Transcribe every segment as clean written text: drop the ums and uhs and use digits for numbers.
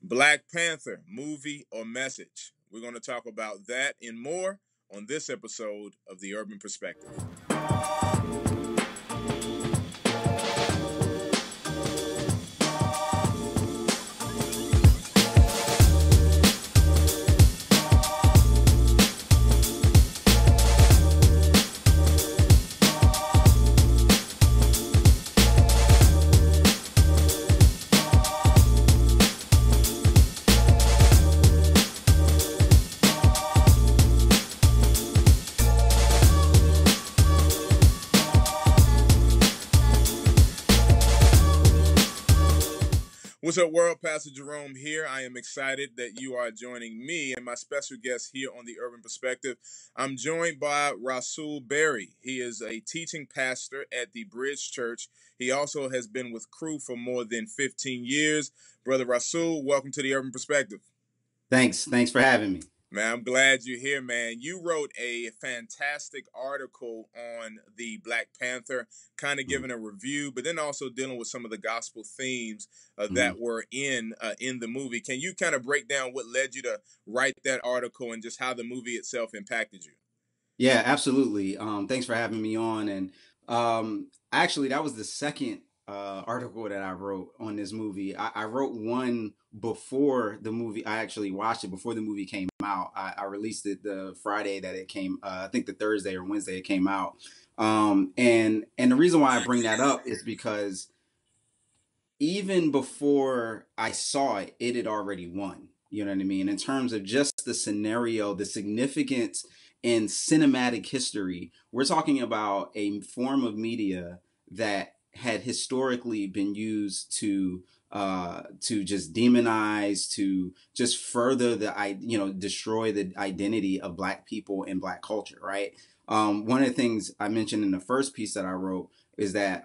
Black Panther, movie or message? We're going to talk about that and more on this episode of The Urban Perspective. What's up, world? Pastor Jerome here. I am excited that you are joining me and my special guest here on The Urban Perspective. I'm joined by Rasool Berry. He is a teaching pastor at the Bridge Church. He also has been with Crew for more than 15 years. Brother Rasool, welcome to The Urban Perspective. Thanks for having me. Man, I'm glad you're here, man. You wrote a fantastic article on the Black Panther, kind of giving a review, but then also dealing with some of the gospel themes that were in the movie. Can you kind of break down what led you to write that article and just how the movie itself impacted you? Yeah, absolutely. Thanks for having me on. And actually, that was the second article that I wrote on this movie. I wrote one before the movie. I actually watched it before the movie came out. I released it the Friday that it came. I think the Thursday or Wednesday it came out. And the reason why I bring that up is because even before I saw it, it had already won. You know what I mean? In terms of just the scenario, the significance in cinematic history, we're talking about a form of media that had historically been used to just demonize, to just further destroy the identity of Black people and Black culture, right? One of the things I mentioned in the first piece that I wrote is that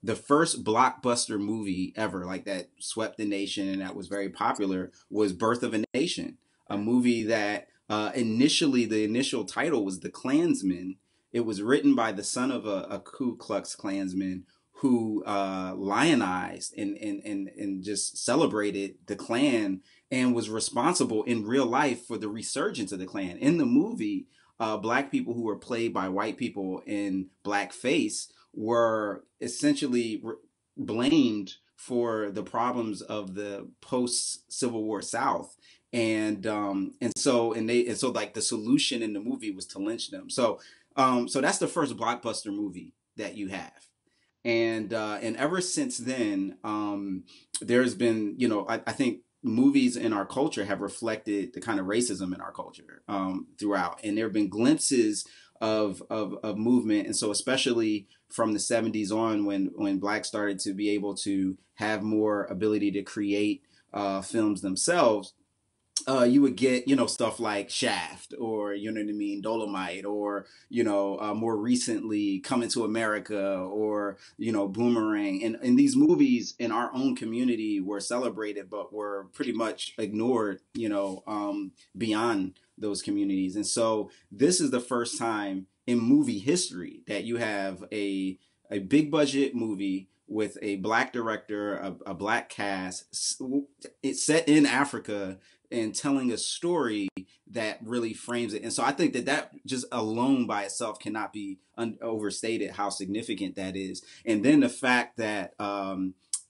the first blockbuster movie ever, like that swept the nation and that was very popular, was Birth of a Nation, a movie that initially, the initial title was The Klansman. It was written by the son of a Ku Klux Klansman who lionized and just celebrated the Klan and was responsible in real life for the resurgence of the Klan. In the movie, Black people who were played by white people in blackface were essentially blamed for the problems of the post-Civil War South. And so like the solution in the movie was to lynch them. So that's the first blockbuster movie that you have. And ever since then, there's been, I think movies in our culture have reflected the kind of racism in our culture throughout. And there have been glimpses of movement. And so especially from the 70s on, when Blacks started to be able to have more ability to create films themselves, you would get, stuff like Shaft or, Dolomite or, more recently Coming to America or, Boomerang. And these movies in our own community were celebrated, but were pretty much ignored, beyond those communities. And so this is the first time in movie history that you have a big budget movie with a Black director, a Black cast, it's set in Africa and telling a story that really frames it. And so I think that just alone by itself cannot be overstated how significant that is. And then the fact that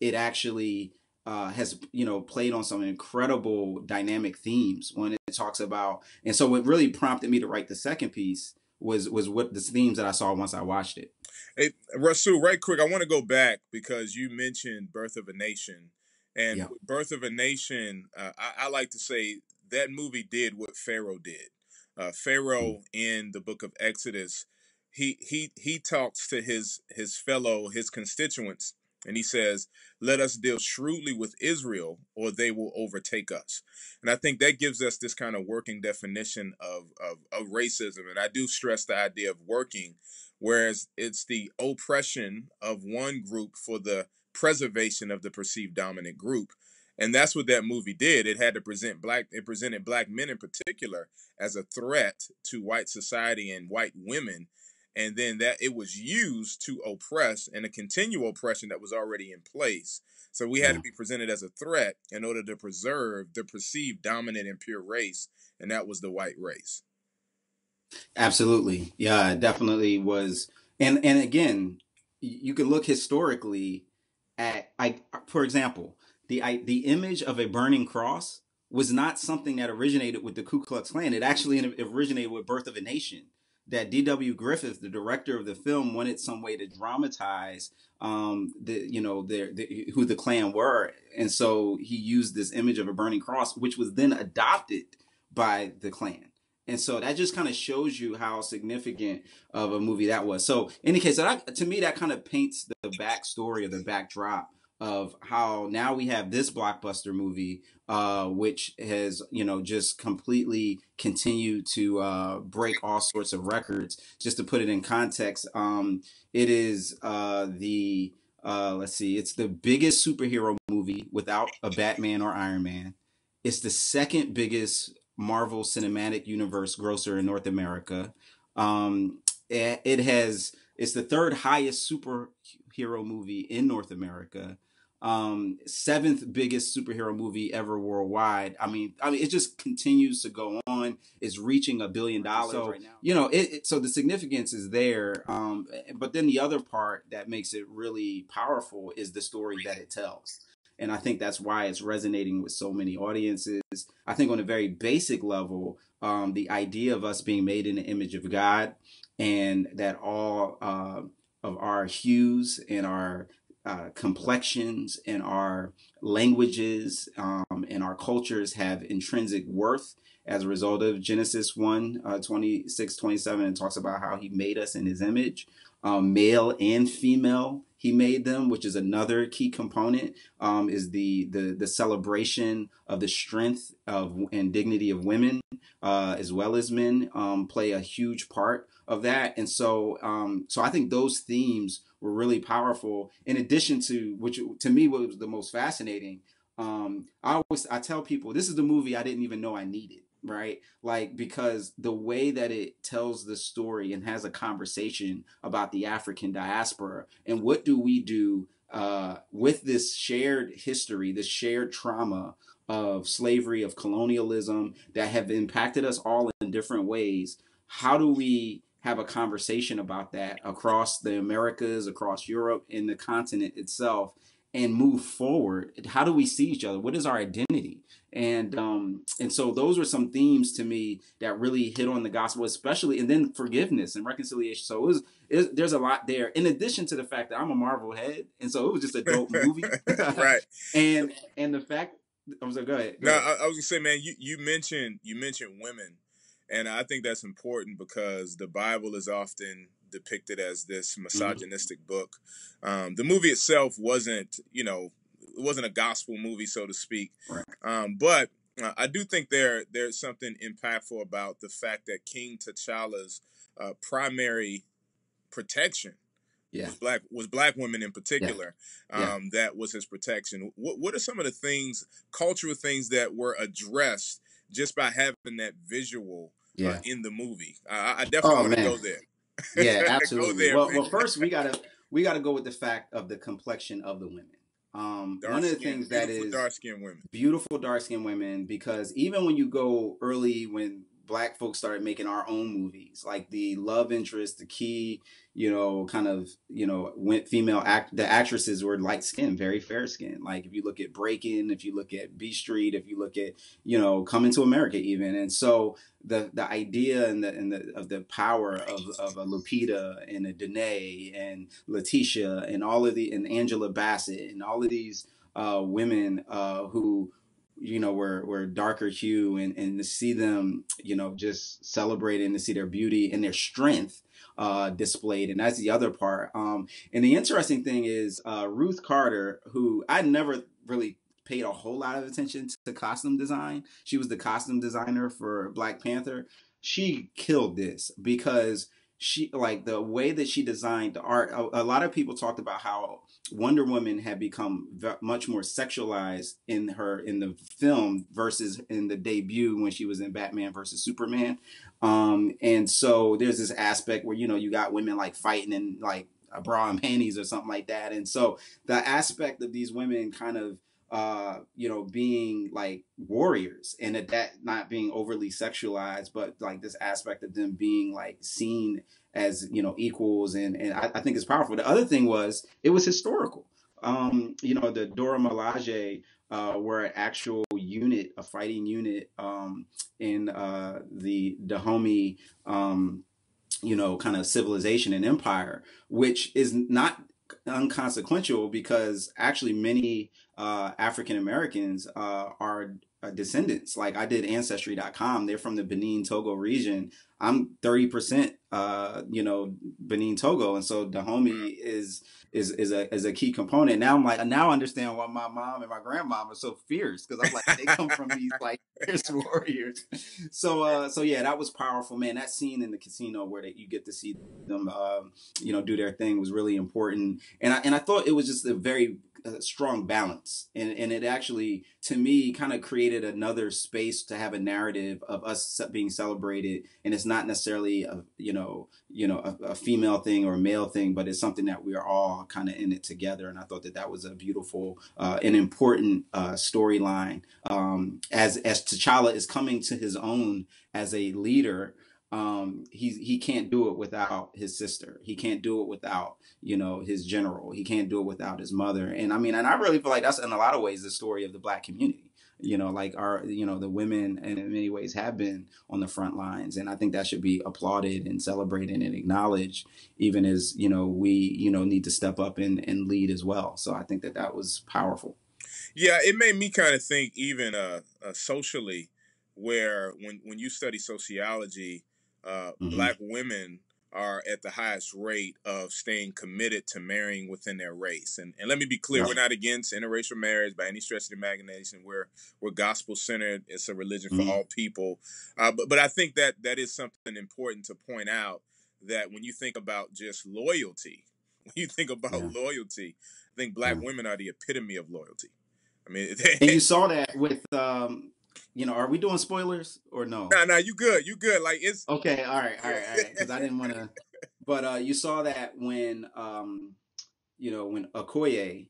it actually has, played on some incredible dynamic themes when it talks about. And so what really prompted me to write the second piece was what the themes that I saw once I watched it. Hey, Rasool, right quick, I want to go back because you mentioned Birth of a Nation. And Birth of a Nation, I like to say that movie did what Pharaoh did. Pharaoh in the book of Exodus, he talks to his constituents, and he says, "Let us deal shrewdly with Israel, or they will overtake us." And I think that gives us this kind of working definition of racism. And I do stress the idea of working, whereas it's the oppression of one group for the preservation of the perceived dominant group. And that's what that movie did. It had to presented Black men in particular as a threat to white society and white women. And then that it was used to oppress and a continual oppression that was already in place. So we had to Yeah. be presented as a threat in order to preserve the perceived dominant and pure race, and that was the white race. Absolutely. Yeah, it definitely was. And again, you can look historically at, like, for example, the image of a burning cross was not something that originated with the Ku Klux Klan. It actually originated with Birth of a Nation. That D.W. Griffith, the director of the film, wanted some way to dramatize who the Klan were, and so he used this image of a burning cross, which was then adopted by the Klan. And so that just kind of shows you how significant of a movie that was. So, in any case, to me, that kind of paints the backstory or the backdrop of how now we have this blockbuster movie, which has, just completely continued to break all sorts of records. Just to put it in context, it is let's see, it's the biggest superhero movie without a Batman or Iron Man. It's the second biggest Marvel Cinematic Universe grosser in North America. It's the third highest superhero movie in North America. Seventh biggest superhero movie ever worldwide. It just continues to go on. It's reaching $1 billion right now. So the significance is there. But then the other part that makes it really powerful is the story that it tells. And I think that's why it's resonating with so many audiences. I think on a very basic level, the idea of us being made in the image of God, and that all of our hues and our complexions and our languages and our cultures have intrinsic worth as a result of Genesis 1, 26, 27. It talks about how he made us in his image, male and female. He made them, which is another key component, is the celebration of the strength of and dignity of women, as well as men, play a huge part of that. And so I think those themes were really powerful. In addition to, which to me was the most fascinating, I tell people this is the movie I didn't even know I needed. Right, like, because the way that it tells the story and has a conversation about the African diaspora and what do we do with this shared history, this shared trauma of slavery, of colonialism that have impacted us all in different ways. How do we have a conversation about that across the Americas, across Europe, and the continent itself, and move forward? How do we see each other? What is our identity? And so those were some themes to me that really hit on the gospel, especially, and then forgiveness and reconciliation. So there's a lot there. In addition to the fact that I'm a Marvel head, and so it was just a dope movie. Right. and the fact, I'm sorry, go ahead. No, I was gonna say, man, you mentioned women, and I think that's important because the Bible is often depicted as this misogynistic book. The movie itself wasn't, it wasn't a gospel movie, so to speak. Right. But I do think there's something impactful about the fact that King T'Challa's primary protection was black women in particular. That was his protection. What are some of the things, cultural things, that were addressed just by having that visual in the movie? I definitely want to go there. Yeah, absolutely. Go there, well, first we gotta go with the fact of the complexion of the women. One of the things that is beautiful dark skinned women, because even when you go early, when Black folks started making our own movies, like the love interest, the key, the actresses were light skinned, very fair skinned. Like if you look at Breakin', if you look at B Street, if you look at, Coming to America even. And so the idea and the power of a Lupita and a Danae and Letitia and and Angela Bassett and all of these women who were darker hue, and to see them, just celebrated, and to see their beauty and their strength displayed. And that's the other part. And the interesting thing is Ruth Carter, who I never really paid a whole lot of attention to costume design. She was the costume designer for Black Panther. She killed this because she, like, the way that she designed the art. A lot of people talked about how Wonder Woman had become much more sexualized in the film versus in the debut when she was in Batman versus Superman. And so there's this aspect where, you got women like fighting and like a bra and panties or something like that. And so the aspect of these women kind of being like warriors, and that not being overly sexualized, but like this aspect of them being like seen as equals, and I think it's powerful. The other thing was it was historical. The Dora Milaje were an actual unit, a fighting unit in the Dahomey kind of civilization and empire, which is not unconsequential because actually many African Americans are descendants. Like I did ancestry.com. They're from the Benin Togo region. I'm 30% Benin Togo, and so Dahomey is a key component. Now I'm like, now I understand why my mom and my grandmom are so fierce, because I'm like, they come from these like fierce warriors. So yeah, that was powerful, man. That scene in the casino where you get to see them do their thing was really important, and I thought it was just a very strong balance, and it actually, to me, kind of created another space to have a narrative of us being celebrated, and it's not necessarily a female thing or a male thing, but it's something that we are all kind of in it together. And I thought that was a beautiful and important storyline as T'Challa is coming to his own as a leader. He can't do it without his sister. He can't do it without his general. He can't do it without his mother. And I mean, and I really feel like that's in a lot of ways the story of the Black community. Like the women in many ways have been on the front lines, and I think that should be applauded and celebrated and acknowledged, even as we need to step up and lead as well. So I think that was powerful. Yeah, it made me kind of think even socially, where when you study sociology, Black women are at the highest rate of staying committed to marrying within their race. And let me be clear, we're not against interracial marriage by any stretch of the imagination. We're gospel centered. It's a religion for all people. But I think that is something important to point out, that when you think about just loyalty, I think Black women are the epitome of loyalty. I mean, and you saw that with are we doing spoilers or no? No, you good. Like, it's okay. All right. Because I didn't want to. But you saw that when when Okoye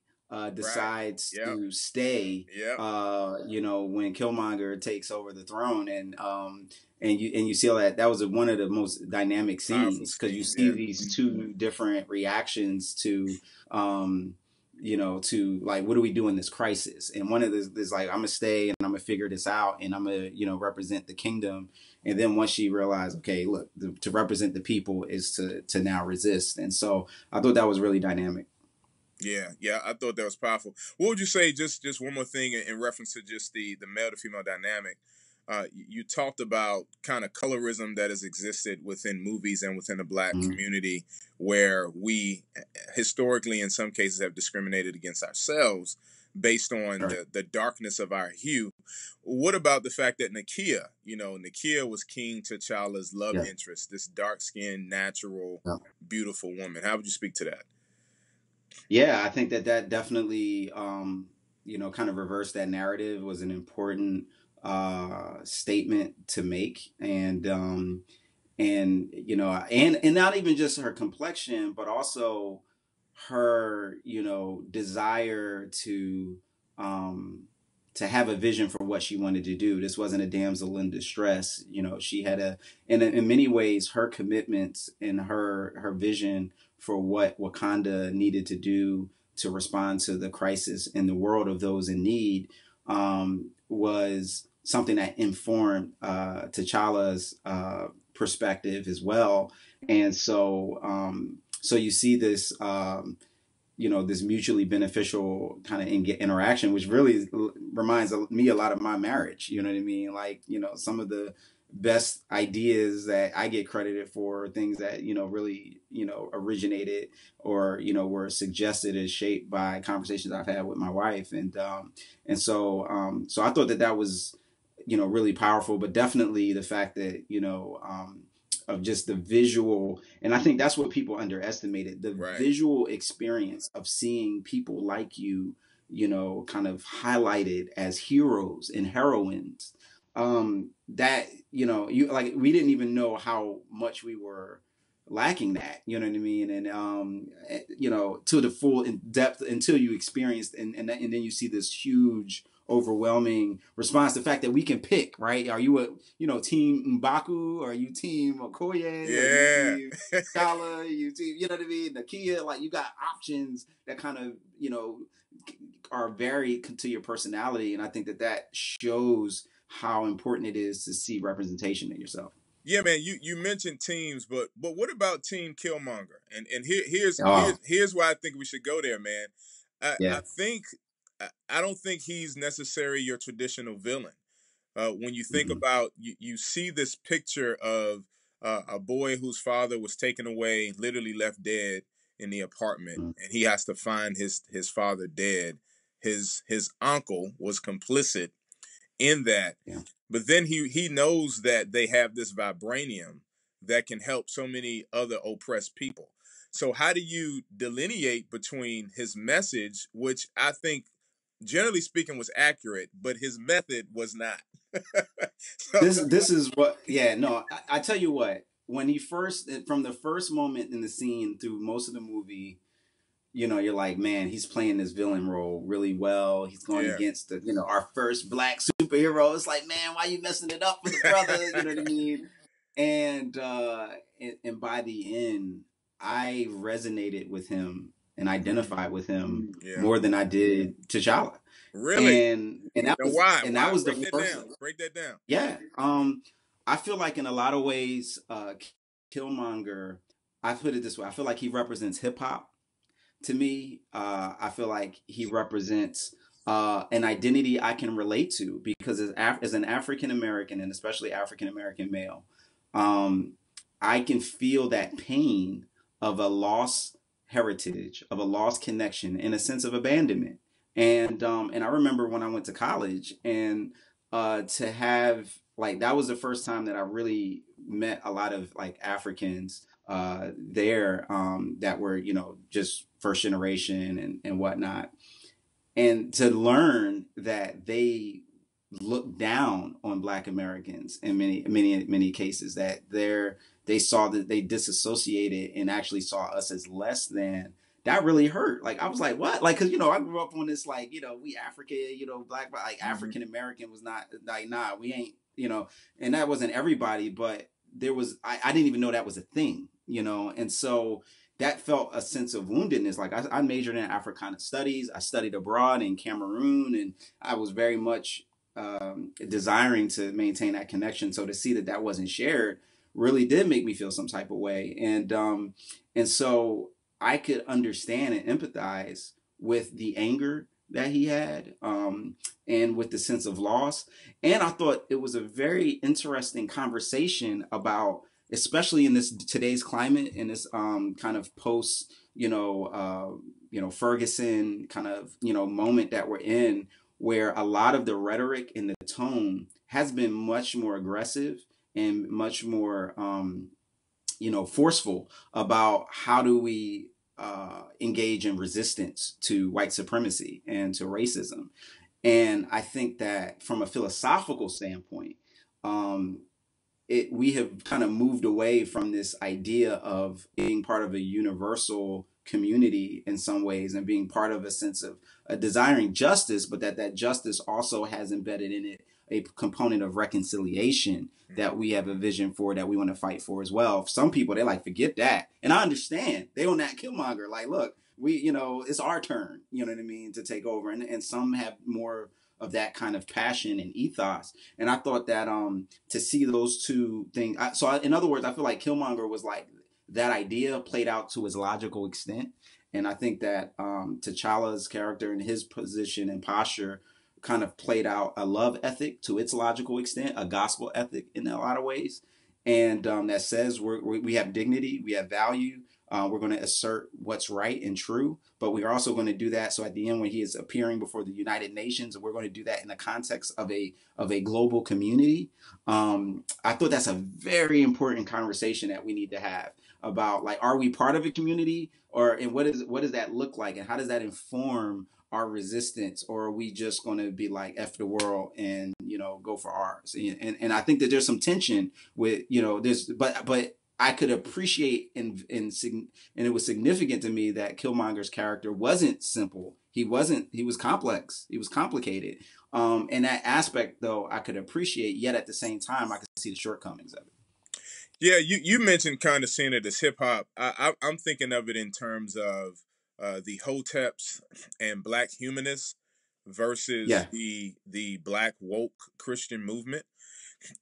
decides to stay. When Killmonger takes over the throne, and you see all that was one of the most dynamic scenes, because you see these two different reactions to to like, what do we do in this crisis? And one of this like, I'm gonna stay and I'm gonna figure this out, and I'm gonna represent the kingdom. And then once she realized, okay, look, to represent the people is to now resist. And so I thought that was really dynamic. Yeah, I thought that was powerful. What would you say, just one more thing in reference to just the male to female dynamic? You talked about kind of colorism that has existed within movies and within the Black community, where we historically, in some cases, have discriminated against ourselves based on the darkness of our hue. What about the fact that Nakia was King T'Challa's love interest, this dark-skinned, natural, beautiful woman? How would you speak to that? Yeah, I think that definitely, kind of reversed that narrative. Was an important statement to make, and not even just her complexion, but also her, desire to have a vision for what she wanted to do. This wasn't a damsel in distress. She had in many ways, her commitments and her vision for what Wakanda needed to do to respond to the crisis in the world of those in need was something that informed T'Challa's perspective as well. And so you see this this mutually beneficial kind of interaction, which really reminds me a lot of my marriage. You know what I mean? Like, some of the best ideas that I get credited for, things that, really, originated or, were suggested and shaped by conversations I've had with my wife. So I thought that was, really powerful, but definitely the fact that, of just the visual, and I think that's what people underestimated, the visual experience of seeing people like you, kind of highlighted as heroes and heroines. That, we didn't even know how much we were lacking that, you know what I mean? And you know, to the full in depth until you experienced, and then you see this huge, overwhelming response. The fact that we can pick, right? Are you a, you know, team Mbaku? Are you team Okoye? Are you Yeah. team Kala? Are you team, you know what I mean? Nakia, like you got options that kind of, you know, are very to your personality, and I think that that shows how important it is to see representation in yourself. Yeah, man. You mentioned teams, but what about Team Killmonger? And Oh, here's why I think we should go there, man. yeah. I think I don't think he's necessarily your traditional villain. When you think Hmm. about you see this picture of a boy whose father was taken away, literally left dead in the apartment, Hmm. and he has to find his father dead. His uncle was complicit in that, Yeah. but then he knows that they have this vibranium that can help so many other oppressed people. So how do you delineate between his message, which I think generally speaking was accurate, but his method was not? So, This is what, yeah, no, I tell you what, when he first, from the first moment in the scene through most of the movie, you know, you're like, man, he's playing this villain role really well. He's going yeah. against the, you know, our first black superhero. It's like, man, why you messing it up for the brother? You know what I mean? And by the end, I resonated with him and identified with him Yeah. more than I did T'Challa. Really? Now why? And that Why? was the Break that first. down. Break that down. Yeah. I feel like in a lot of ways, Killmonger, I put it this way, I feel like he represents hip hop to me. I feel like he represents an identity I can relate to because as an African American and especially African American male, um, I can feel that pain of a lost heritage, of a lost connection, in a sense of abandonment. And I remember when I went to college and to have like that was the first time that I really met a lot of like Africans there that were, you know, just first generation and whatnot, and to learn that they look down on Black Americans in many cases, that they saw that they disassociated and actually saw us as less than. That really hurt. Like I was like, what? Like, cause you know, I grew up on this, like, you know, we African, you know, black, like African American was not like, nah, we ain't, you know, and that wasn't everybody, but there was, I didn't even know that was a thing, you know, and so that felt a sense of woundedness. Like I majored in Africana studies. I studied abroad in Cameroon, and I was very much desiring to maintain that connection. So to see that that wasn't shared really did make me feel some type of way. And so I could understand and empathize with the anger that he had, and with the sense of loss. And I thought it was a very interesting conversation about, especially in this today's climate, in this kind of post, Ferguson kind of, you know, moment that we're in, where a lot of the rhetoric and the tone has been much more aggressive and much more, forceful about how do we engage in resistance to white supremacy and to racism. And I think that from a philosophical standpoint, um, we have kind of moved away from this idea of being part of a universal community in some ways and being part of a sense of desiring justice, but that justice also has embedded in it a component of reconciliation that we have a vision for, that we want to fight for as well. Some people, they like, forget that. And I understand. They on that Killmonger. Like, look, it's our turn, you know what I mean, to take over. And some have more of that kind of passion and ethos. And I thought that to see those two things, in other words, I feel like Killmonger was like that idea played out to its logical extent. And I think that T'Challa's character and his position and posture kind of played out a love ethic to its logical extent, a gospel ethic in a lot of ways. And that says we have dignity, we have value. We're going to assert what's right and true, but we're also going to do that. So at the end, when he is appearing before the United Nations, we're going to do that in the context of a global community. I thought that's a very important conversation that we need to have about, like, are we part of a community, and what does that look like, and how does that inform our resistance, or are we just going to be like F the world and go for ours? And I think that there's some tension with, there's but I could appreciate and it was significant to me that Killmonger's character wasn't simple. He was complex. He was complicated. And that aspect, though, I could appreciate, yet at the same time, I could see the shortcomings of it. Yeah, you mentioned kind of seeing it as hip hop. I'm thinking of it in terms of the Hoteps and Black humanists versus Yeah, the Black woke Christian movement.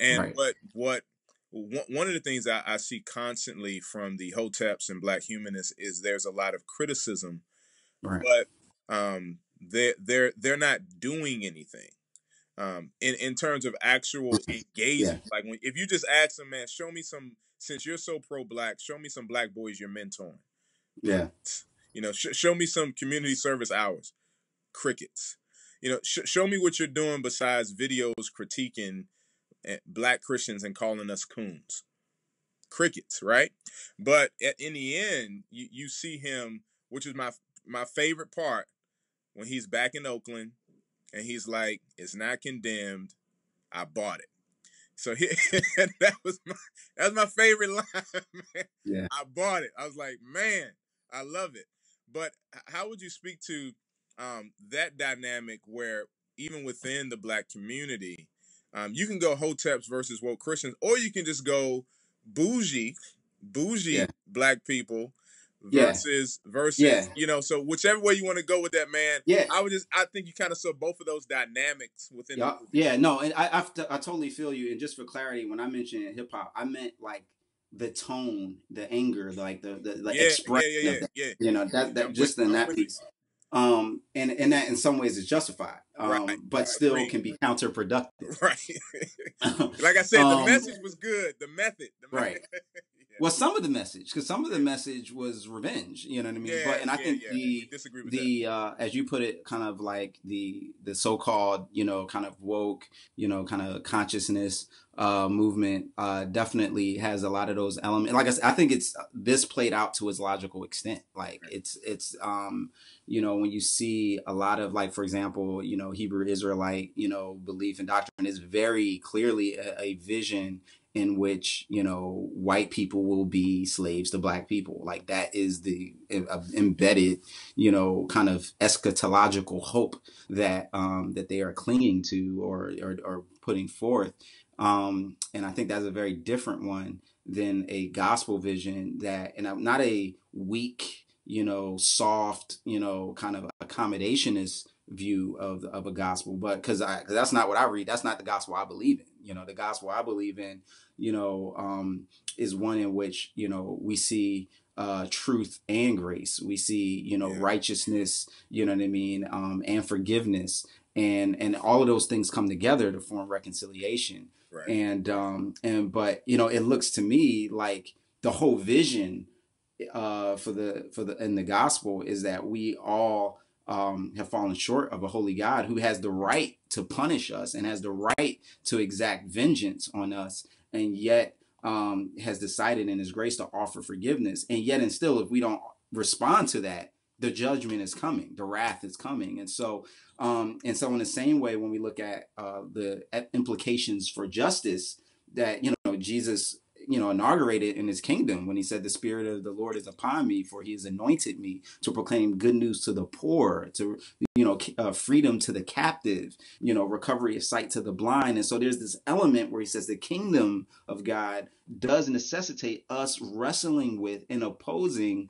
And right, what one of the things I see constantly from the Hoteps and Black humanists is there's a lot of criticism, right. but they're not doing anything in terms of actual Yeah, engagement. Like when if you just ask them, man, show me some. Since you're so pro black, show me some black boys you're mentoring. yeah, Crickets. You know, show me some community service hours. Crickets. You know, show me what you're doing besides videos critiquing black Christians and calling us coons. Crickets, right? But in the end, you see him, which is my favorite part when he's back in Oakland and he's like, "It's not condemned. I bought it." So that was my favorite line, man. yeah. I bought it. I was like, man, I love it. But how would you speak to that dynamic where even within the black community, you can go Hoteps versus woke Christians, or you can just go bougie, Yeah, bougie black people yeah, yeah, versus so whichever way you want to go with that, man. yeah. I think you kind of saw both of those dynamics within the Yeah, movie. yeah, no, and I totally feel you. And just for clarity, when I mentioned hip hop, I meant like the tone, the anger, like the Yeah, expression yeah, yeah, of yeah, that. yeah. You know, that I'm with just in I'm that with you. piece. And that in some ways is justified. Right. But still Agreed. can be counterproductive. Right. Like I said, the um, message was good. The method. right. Well, some of the message, because some of the message was revenge, you know what I mean. Yeah, But and I yeah, think yeah. We the disagree with that. the as you put it, kind of like the so-called, kind of woke, kind of consciousness movement, definitely has a lot of those elements. Like I said, I think it's this played out to its logical extent. Like it's when you see a lot of, like, for example, Hebrew Israelite, belief and doctrine is very clearly a vision in which white people will be slaves to black people. Like that is the embedded kind of eschatological hope that that they are clinging to or putting forth. And I think that's a very different one than a gospel vision, that, and I'm not a weak, soft, kind of accommodationist view of a gospel, but because that's not what I read. That's not the gospel I believe in. The gospel I believe in, is one in which, we see truth and grace. We see, Yeah. righteousness, you know what I mean, and forgiveness, and all of those things come together to form reconciliation. Right. But it looks to me like the whole vision for the in the gospel is that we all have fallen short of a holy God who has the right to punish us and has the right to exact vengeance on us, and yet has decided in his grace to offer forgiveness. And yet, and still, if we don't respond to that, the judgment is coming, the wrath is coming. And so in the same way, when we look at the implications for justice that Jesus inaugurated in his kingdom, when he said, "The Spirit of the Lord is upon me, for he has anointed me to proclaim good news to the poor, to freedom to the captive, recovery of sight to the blind." And so there's this element where he says the kingdom of God does necessitate us wrestling with and opposing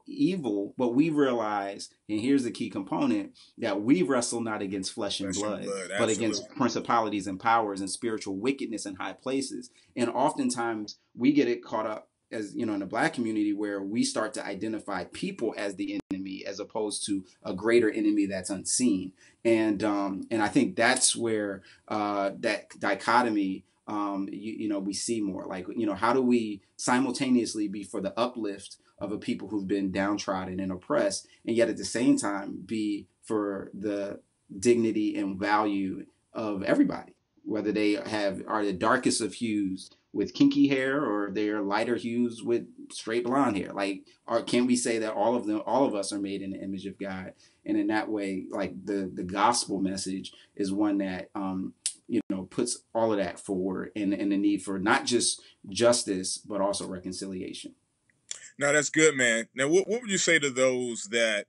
evil, but we realize, and here's the key component, that we wrestle not against flesh and Flesh and blood, blood. but Absolutely. against principalities and powers and spiritual wickedness in high places. And oftentimes we get it caught up, as in the black community, where we start to identify people as the enemy as opposed to a greater enemy that's unseen. And I think that's where that dichotomy, we see more like, how do we simultaneously be for the uplift of a people who've been downtrodden and oppressed, and yet at the same time be for the dignity and value of everybody, whether they are the darkest of hues with kinky hair or they're lighter hues with straight blonde hair. Like, or can we say that all of us are made in the image of God? And in that way, like the gospel message is one that puts all of that forward, and the need for not just justice but also reconciliation. Now that's good, man. Now, what would you say to those that,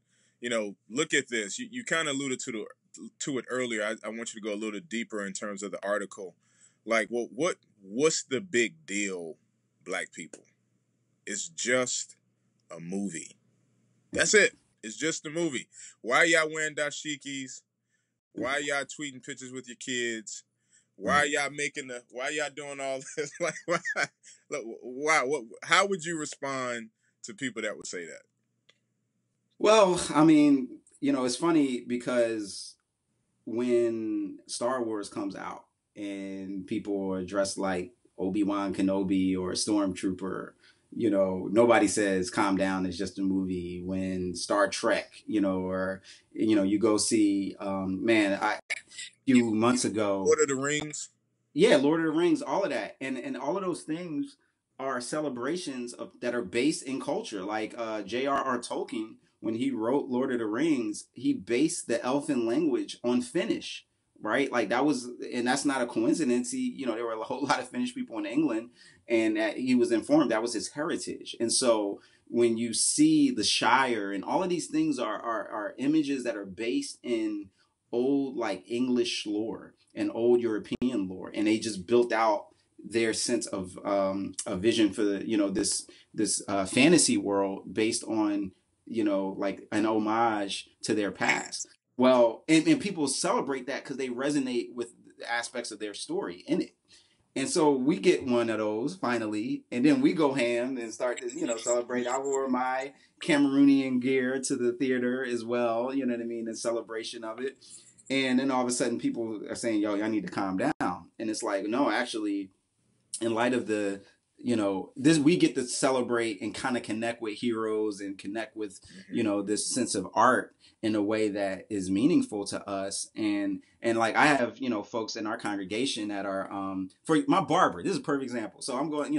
look at this? You kind of alluded to it earlier. I want you to go a little deeper in terms of the article. Like, what's the big deal, Black people? It's just a movie. That's it. It's just a movie. Why y'all wearing dashikis? Why y'all tweeting pictures with your kids? Why y'all why y'all doing all this? Like, why? How would you respond to people that would say that? Well, I mean, it's funny because when Star Wars comes out and people are dressed like Obi-Wan Kenobi or a stormtrooper, nobody says calm down, it's just a movie. When Star Trek, or you go see man, a few months ago, Lord of the Rings. yeah, Lord of the Rings, all of that, and all of those things are celebrations that are based in culture. Like J.R.R. Tolkien, when he wrote Lord of the Rings, he based the Elfin language on Finnish, right? Like that was, and that's not a coincidence. There were a whole lot of Finnish people in England, and he was informed that was his heritage. And so when you see the Shire and all of these things are images that are based in old like English lore and old European lore, and they just built out their sense of a vision for this fantasy world based on like an homage to their past. Well, and people celebrate that because they resonate with aspects of their story in it. And so we get one of those finally, and then we go ham and start to, celebrate. I wore my Cameroonian gear to the theater as well, you know what I mean, in celebration of it. And then all of a sudden people are saying, yo, y'all need to calm down. And it's like, no, actually, in light of this, we get to celebrate and kind of connect with heroes and connect with this sense of art in a way that is meaningful to us. And like I have folks in our congregation that are for my barber, this is a perfect example. So I'm going,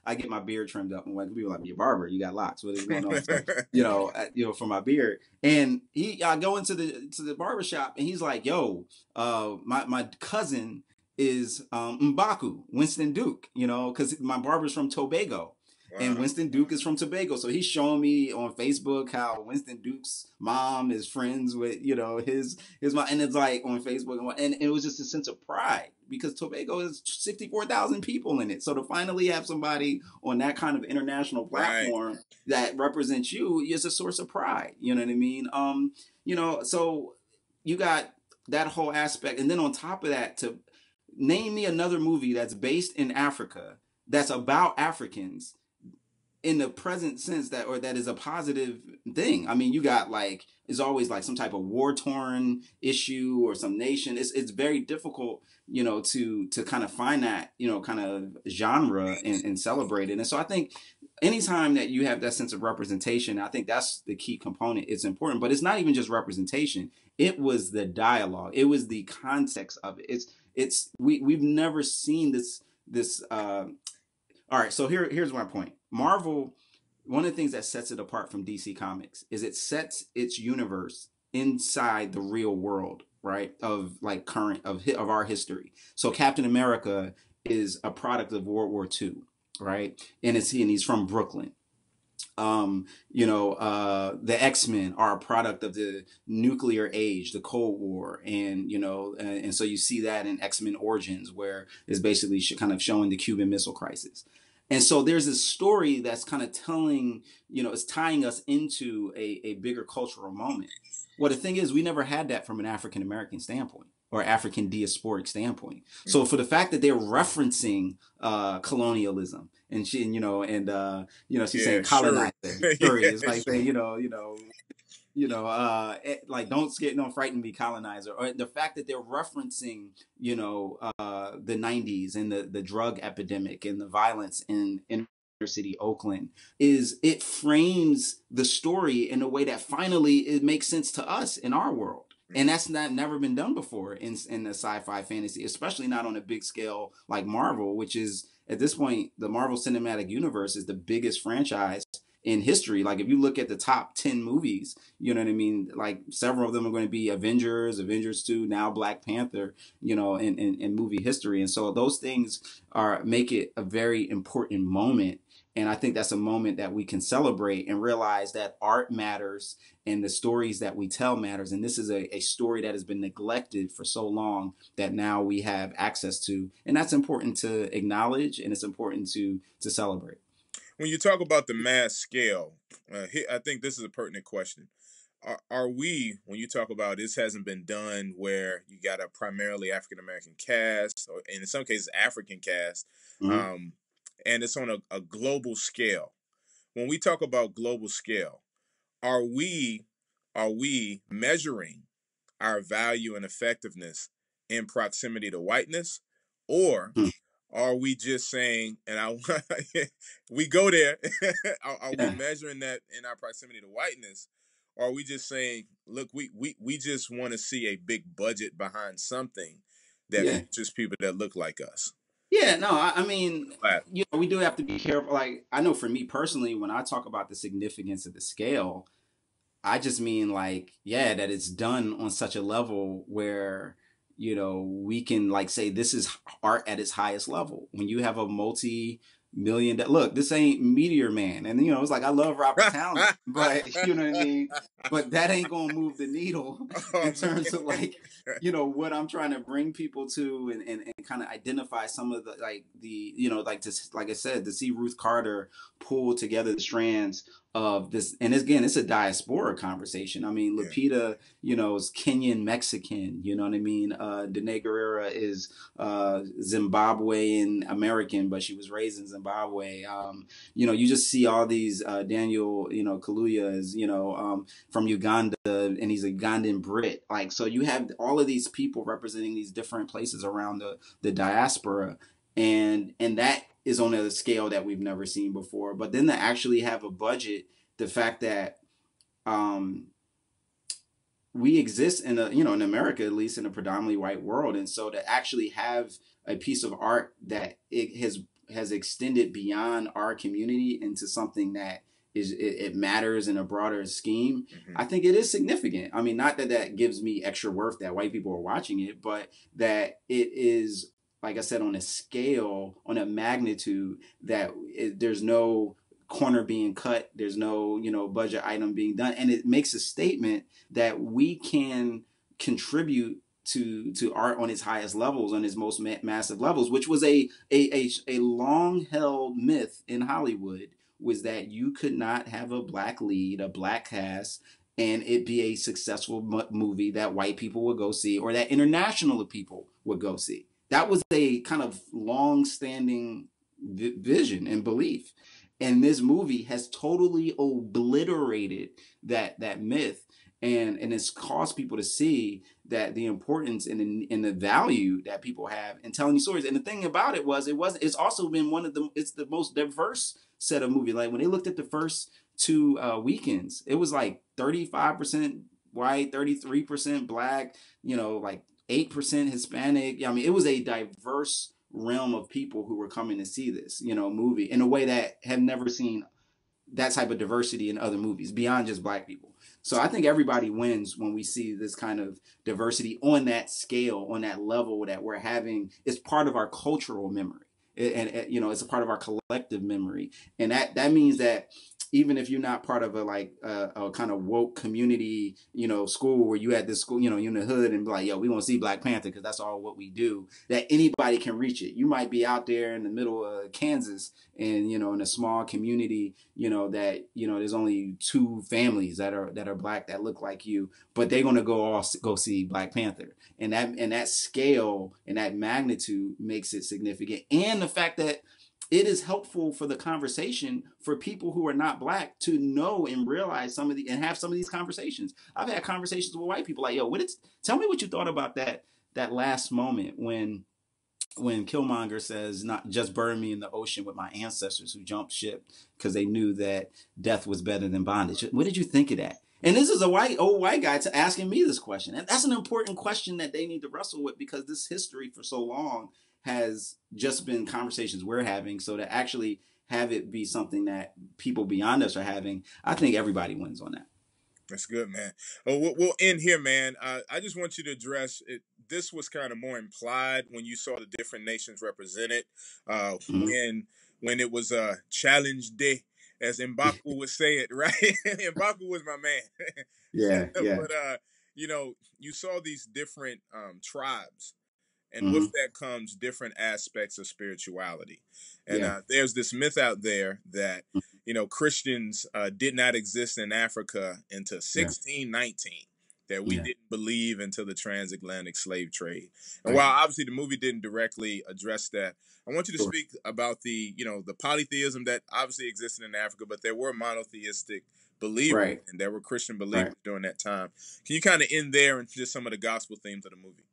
I get my beard trimmed up, and when people are like, your barber, you got locks, what is going on? So for my beard, and I go into the barber shop, and he's like, yo, my cousin is M'Baku, Winston Duke, because my barber's from Tobago. Wow. And Winston Duke is from Tobago. So he's showing me on Facebook how Winston Duke's mom is friends with, his mom. And it's like on Facebook. And it was just a sense of pride because Tobago has 64,000 people in it. So to finally have somebody on that kind of international platform that represents you is a source of pride. You know what I mean? So you got that whole aspect. And then on top of that, to name me another movie that's based in Africa that's about Africans in the present sense that is a positive thing. I mean, you got like, it's always like some type of war-torn issue or some nation. It's very difficult, to kind of find that, kind of genre and celebrate it. And so I think anytime that you have that sense of representation, I think that's the key component. It's important, but it's not even just representation. It was the dialogue. It was the context of it. We've never seen this. All right, so here's my point. Marvel, one of the things that sets it apart from DC Comics is it sets its universe inside the real world, right? Of like current of our history. So Captain America is a product of World War II, right? And he's from Brooklyn. The X-Men are a product of the nuclear age, the Cold War, and so you see that in X-Men Origins, where it's basically kind of showing the Cuban Missile Crisis. And so there's this story that's kind of telling, it's tying us into a bigger cultural moment. Well, the thing is, we never had that from an African American standpoint or African diasporic standpoint. So for the fact that they're referencing colonialism and she's saying colonizer, sure. It's like saying, like don't frighten me, colonizer. Or the fact that they're referencing, the 90s and the drug epidemic and the violence in city, Oakland, it frames the story in a way that finally it makes sense to us in our world. And that's never been done before in the sci-fi fantasy, especially not on a big scale like Marvel, which is at this point, the Marvel Cinematic Universe is the biggest franchise in history. Like if you look at the top 10 movies, you know what I mean? Like several of them are going to be Avengers, Avengers 2, now Black Panther, in movie history. And so those things make it a very important moment. And I think that's a moment that we can celebrate and realize that art matters and the stories that we tell matters. And this is a story that has been neglected for so long that now we have access to. And that's important to acknowledge, and it's important to celebrate. When you talk about the mass scale, I think this is a pertinent question. Are we, when you talk about this hasn't been done where you got a primarily African American cast, or in some cases African cast, Mm-hmm. and it's on a global scale. When we talk about global scale, are we measuring our value and effectiveness in proximity to whiteness, or are we just saying, and we go there, are we Yeah. measuring that in our proximity to whiteness? Or are we just saying, look, we just want to see a big budget behind something that Yeah. features people that look like us? Yeah, no, I mean, Right. we do have to be careful. Like, I know for me personally, when I talk about the significance of the scale, I just mean like, yeah, that it's done on such a level where, we can like say this is art at its highest level. When you have a multi-million, look, this ain't Meteor Man. And, it's like, I love Robert Townsend, but you know what I mean? But that ain't going to move the needle Oh in terms of man. like, what I'm trying to bring people to and kind of identify some of the, like like just, like I said, to see Ruth Carter pull together the strands of this, and again, it's a diaspora conversation. I mean, Yeah. Lupita, is Kenyan Mexican. You know what I mean? Danae Guerrera is Zimbabwean American, but she was raised in Zimbabwe. You just see all these Daniel, Kaluuya is, from Uganda, and he's a Ugandan Brit. Like, so you have all of these people representing these different places around the diaspora, and that is on a scale that we've never seen before. But then to actually have a budget, the fact that we exist in in America, at least, in a predominantly white world, and so to actually have a piece of art that it has extended beyond our community into something that it matters in a broader scheme. Mm-hmm. I think it is significant. I mean, not that that gives me extra worth that white people are watching it, but that it is, like I said, on a scale, on a magnitude that there's no corner being cut, there's no budget item being done, and it makes a statement that we can contribute to art on its highest levels, on its most massive levels, which was a long held myth in Hollywood, was that you could not have a black lead, a black cast, and it be a successful movie that white people would go see, or that international people would go see. That was a kind of long-standing vision and belief, and this movie has totally obliterated that myth, and it's caused people to see that the importance and the value that people have in telling these stories. And the thing about it's also been it's the most diverse set of movies. Like when they looked at the first two weekends, it was like 35% white, 33% black, like 8% Hispanic. I mean, it was a diverse realm of people who were coming to see this, movie in a way that have never seen that type of diversity in other movies beyond just black people. So I think everybody wins when we see this kind of diversity on that scale, on that level that we're having. It's part of our cultural memory, and it's a part of our collective memory, and that means that even if you're not part of a kind of woke community, school where you at this school, you're in the hood and be like, yo, we want to see Black Panther because that's all what we do, that anybody can reach it. You might be out there in the middle of Kansas and, in a small community, that, there's only two families that are black that look like you, but they're going to go see Black Panther. And that scale and that magnitude makes it significant. And the fact that it is helpful for the conversation for people who are not black to know and realize and have some of these conversations. I've had conversations with white people like, yo, tell me what you thought about that last moment when Killmonger says, not just burn me in the ocean with my ancestors who jumped ship because they knew that death was better than bondage. What did you think of that? And this is old white guy asking me this question. And that's an important question that they need to wrestle with, because this history for so long has just been conversations we're having. So to actually have it be something that people beyond us are having, I think everybody wins on that. That's good, man. Oh, we'll end here, man. I just want you to address it. This was kind of more implied when you saw the different nations represented. Uh, Mm-hmm. when it was challenge day, as Mbaku would say it, right? Mbaku was my man. Yeah, yeah. But you saw these different tribes, and Mm-hmm. with that comes different aspects of spirituality. And Yeah. there's this myth out there that Christians did not exist in Africa until Yeah. 1619. That we Yeah. didn't believe until the transatlantic slave trade. And Right. while obviously the movie didn't directly address that, I want you to Sure. speak about the polytheism that obviously existed in Africa, but there were monotheistic believers Right. and there were Christian believers Right. during that time. Can you kind of end there and just some of the gospel themes of the movie?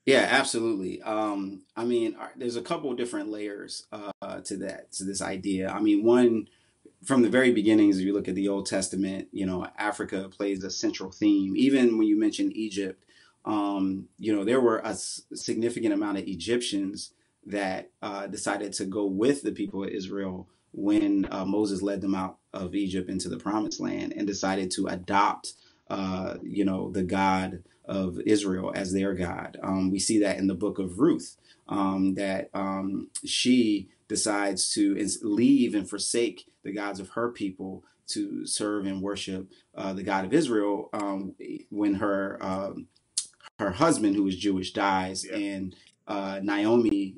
Yeah, absolutely. I mean, there's a couple of different layers to this idea. I mean, one, from the very beginnings, if you look at the Old Testament, Africa plays a central theme. Even when you mention Egypt, there were a significant amount of Egyptians that decided to go with the people of Israel when Moses led them out of Egypt into the Promised Land and decided to adopt, the God of Israel as their God. We see that in the book of Ruth, that she decides to leave and forsake the gods of her people to serve and worship the God of Israel when her husband, who is Jewish, dies, Yeah. and Naomi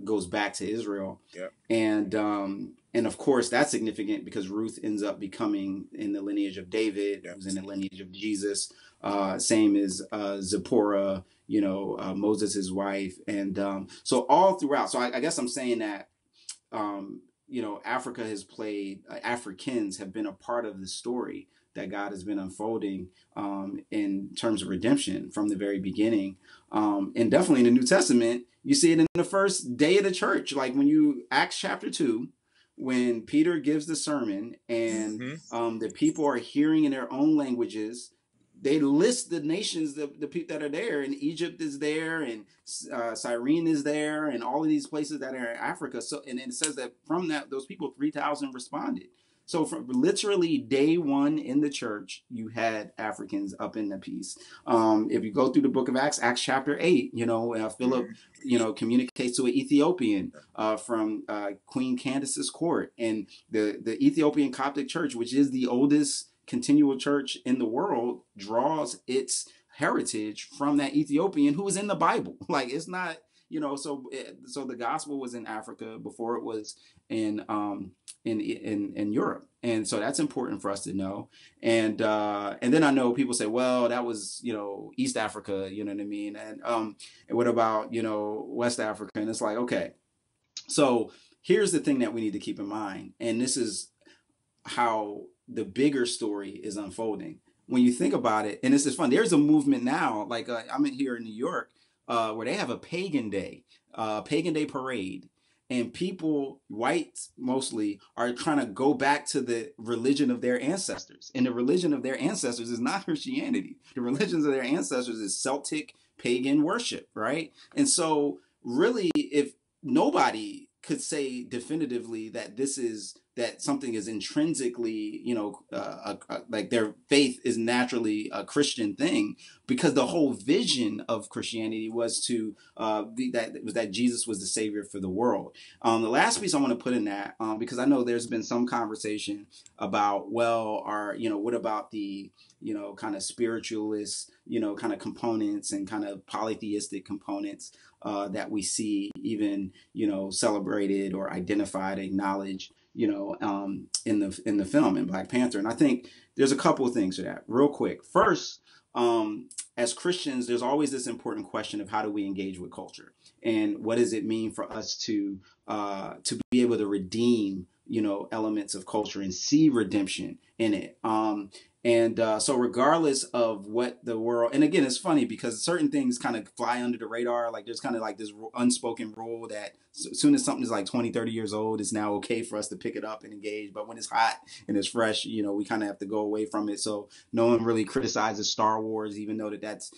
goes back to Israel, Yeah. and of course that's significant because Ruth ends up becoming in the lineage of David, Yeah. who's in the lineage of Jesus. Same as Zipporah, Moses' wife, and so all throughout. So I guess I'm saying that Africa has played, Africans have been a part of the story that God has been unfolding in terms of redemption from the very beginning. And definitely in the New Testament, you see it in the first day of the church. Like when Acts chapter 2, when Peter gives the sermon and the people are hearing in their own languages, they list the nations, the people that are there, and Egypt is there, and Cyrene is there, and all of these places that are in Africa. So, and it says that from those people, 3,000 responded. So from literally day one in the church, you had Africans up in the piece. If you go through the book of Acts chapter 8, Philip, communicates to an Ethiopian from Queen Candace's court, and the Ethiopian Coptic Church, which is the oldest continual church in the world, draws its heritage from that Ethiopian who was in the Bible. Like it's not, so the gospel was in Africa before it was in Europe, and so that's important for us to know. And then I know people say, well, that was East Africa, you know what I mean, and what about West Africa? And it's like, okay, so here's the thing that we need to keep in mind, and this is how the bigger story is unfolding. When you think about it, and this is fun, there's a movement now, like I'm here in New York, where they have a pagan day parade, and people, whites mostly, are trying to go back to the religion of their ancestors. And the religion of their ancestors is not Christianity. The religions of their ancestors is Celtic pagan worship, right? And so really, if nobody could say definitively that something is intrinsically, like their faith is naturally a Christian thing, because the whole vision of Christianity was that Jesus was the savior for the world. The last piece I want to put in that, because I know there's been some conversation about, what about the, kind of spiritualist, kind of components and kind of polytheistic components that we see even, celebrated or identified, acknowledged, in the film in Black Panther. And I think there's a couple of things to that. Real quick. First, as Christians, there's always this important question of how do we engage with culture, and what does it mean for us to be able to redeem elements of culture and see redemption in it. And so regardless of what the world, and again, it's funny because certain things kind of fly under the radar. Like there's kind of like this unspoken rule that as soon as something is like 20, 30 years old, it's now okay for us to pick it up and engage. But when it's hot and it's fresh, we kind of have to go away from it. So no one really criticizes Star Wars, even though that's,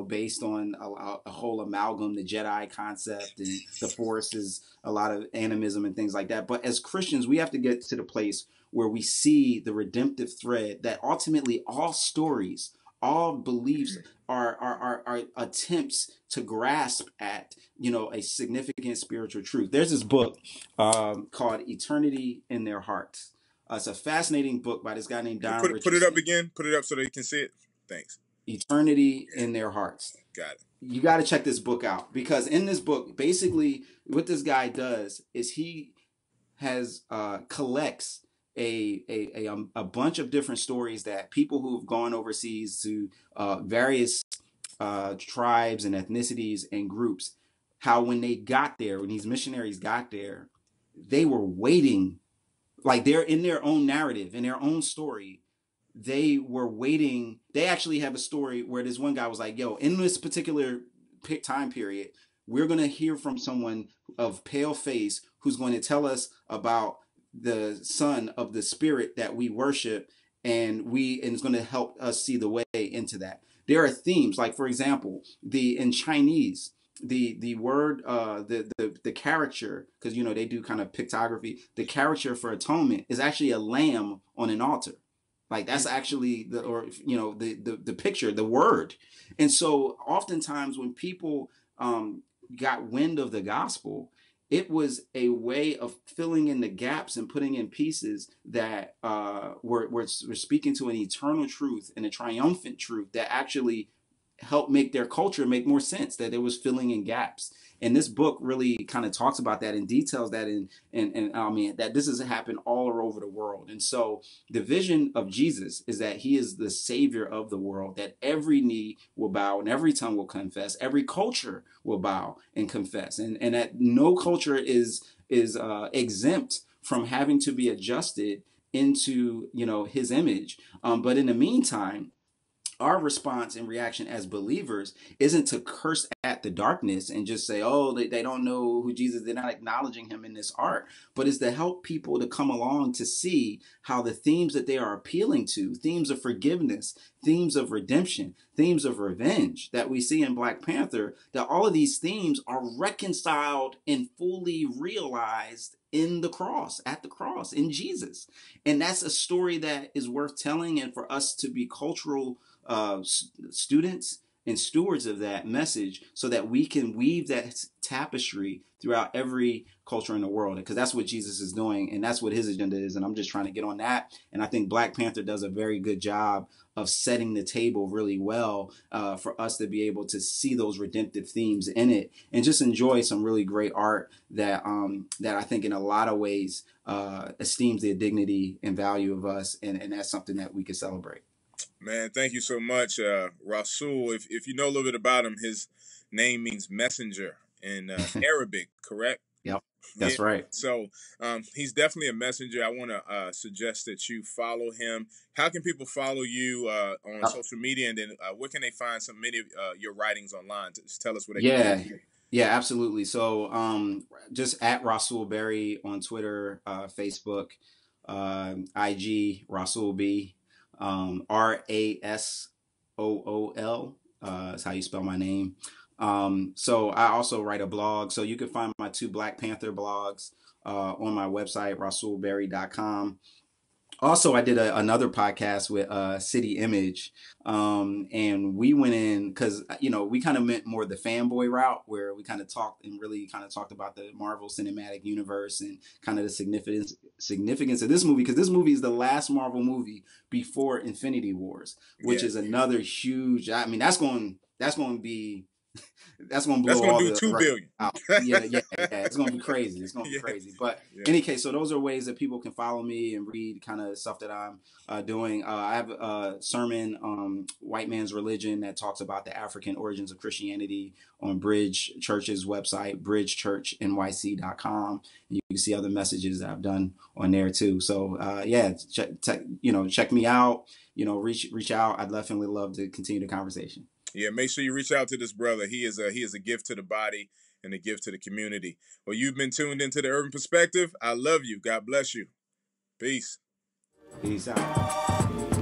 based on a whole amalgam, the Jedi concept and the Force is a lot of animism and things like that. But as Christians, we have to get to the place where we see the redemptive thread that ultimately all stories, all beliefs are attempts to grasp at, a significant spiritual truth. There's this book called Eternity in Their Hearts. It's a fascinating book by this guy named Don Put it up Richardson. again. Put it up so that you can see it. Thanks. Eternity in Their Hearts. Got it. You got to check this book out, because in this book, basically what this guy does is he has collects a bunch of different stories that people who've gone overseas to various tribes and ethnicities and groups, how when they got there, when these missionaries got there, they were waiting, like they're in their own narrative, in their own story. They were waiting. They actually have a story where this one guy was like, yo, in this particular time period, we're going to hear from someone of pale face who's going to tell us about the son of the spirit that we worship, and it's going to help us see the way into that. There are themes, like for example, in Chinese, the word the caricature, because they do kind of pictography. The caricature for atonement is actually a lamb on an altar. Like that's actually the picture, the word. And so oftentimes when people got wind of the gospel, it was a way of filling in the gaps and putting in pieces that were speaking to an eternal truth and a triumphant truth that actually helped make their culture make more sense, that it was filling in gaps. And this book really kind of talks about that and details that, and I mean that this has happened all over the world. And so the vision of Jesus is that he is the savior of the world, that every knee will bow and every tongue will confess, every culture will bow and confess, and that no culture is exempt from having to be adjusted into his image. But in the meantime, our response and reaction as believers isn't to curse at the darkness and just say, oh, they don't know who Jesus is. They're not acknowledging him in this art, but it's to help people to come along to see how the themes that they are appealing to, themes of forgiveness, themes of redemption, themes of revenge that we see in Black Panther, that all of these themes are reconciled and fully realized in the cross, at the cross, in Jesus. And that's a story that is worth telling, and for us to be cultural students and stewards of that message, so that we can weave that tapestry throughout every culture in the world, because that's what Jesus is doing and that's what his agenda is. And I'm just trying to get on that. And I think Black Panther does a very good job of setting the table really well for us to be able to see those redemptive themes in it and just enjoy some really great art that I think in a lot of ways esteems the dignity and value of us, and that's something that we can celebrate. Man, thank you so much, Rasool. If you know a little bit about him, his name means messenger in Arabic, correct? Yep, Yeah. that's right. So he's definitely a messenger. I want to suggest that you follow him. How can people follow you on social media, and then where can they find many of your writings online? Just tell us what they can do. Yeah, absolutely. So just at Rasool Berry on Twitter, Facebook, IG, Rasool B. Rasool is how you spell my name. So I also write a blog, so you can find my 2 Black Panther blogs on my website, rasoolberry.com. Also, I did another podcast with City Image, and we went in because we kind of went more the fanboy route, where we kind of talked about the Marvel Cinematic Universe and kind of the significance of this movie, because this movie is the last Marvel movie before Infinity Wars, which is another huge. I mean, that's going to be. That's gonna blow that's gonna all do the $2 billion out. Yeah. It's gonna be crazy. It's gonna be crazy. But in any case, so those are ways that people can follow me and read kind of stuff that I'm doing. I have a sermon, White Man's Religion, that talks about the African origins of Christianity on Bridge Church's website, bridgechurchnyc.com. And you can see other messages that I've done on there too. So check me out. reach out. I'd definitely love to continue the conversation. Yeah, make sure you reach out to this brother. He is a gift to the body and a gift to the community. Well, you've been tuned into the Urban Perspective. I love you. God bless you. Peace. Peace out.